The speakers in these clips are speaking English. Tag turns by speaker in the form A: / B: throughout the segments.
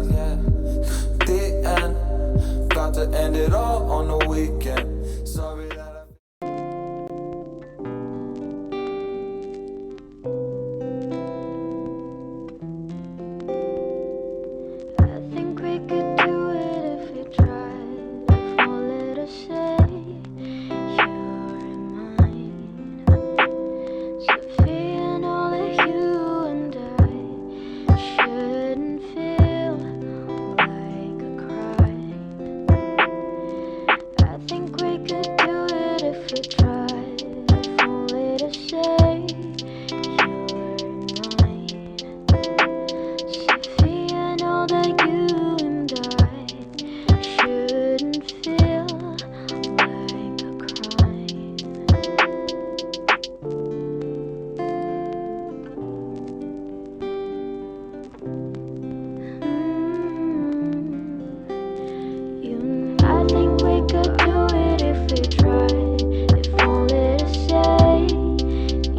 A: us, yeah. The end, got to end it all on the weekend. Sorry that
B: I think we could do it if we tried. If only to say you're mine. Sophia, know that you and I shouldn't feel like a crime. I think we could do it if we tried. If only to say you're mine. Sophia, know that you and I shouldn't feel like a crime. I think we could do it if we tried. If only to say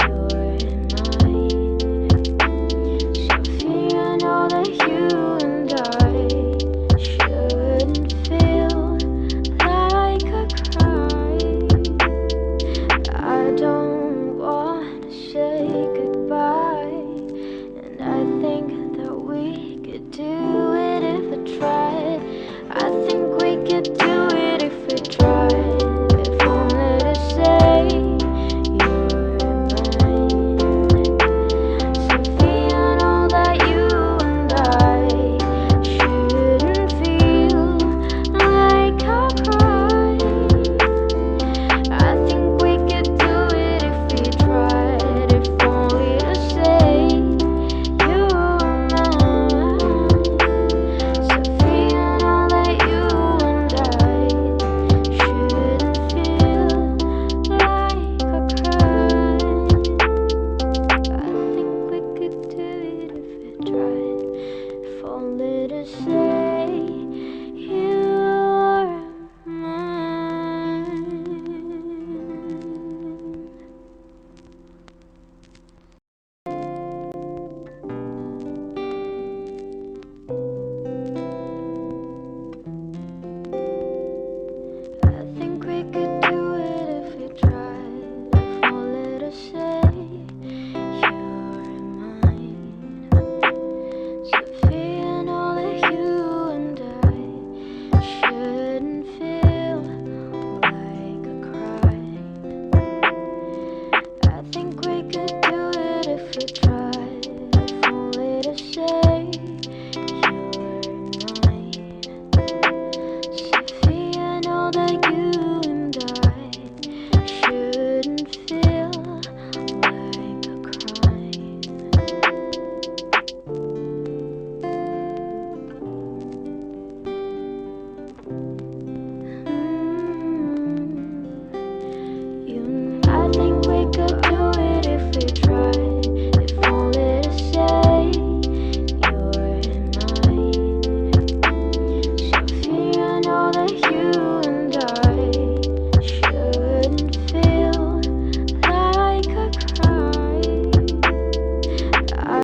B: you're mine. Sophia, know that you and I shouldn't feel like a crime. I don't want to say goodbye, and I think that we could do it if we tried. I think we could do it if we tried. If only to say you're mine. Sophia, know that you and I shouldn't feel like a crime. I think we could do it if we tried. If only to say you're mine. Sophia, know that you and I shouldn't feel like a crime. I think we could do it if we tried. If only to say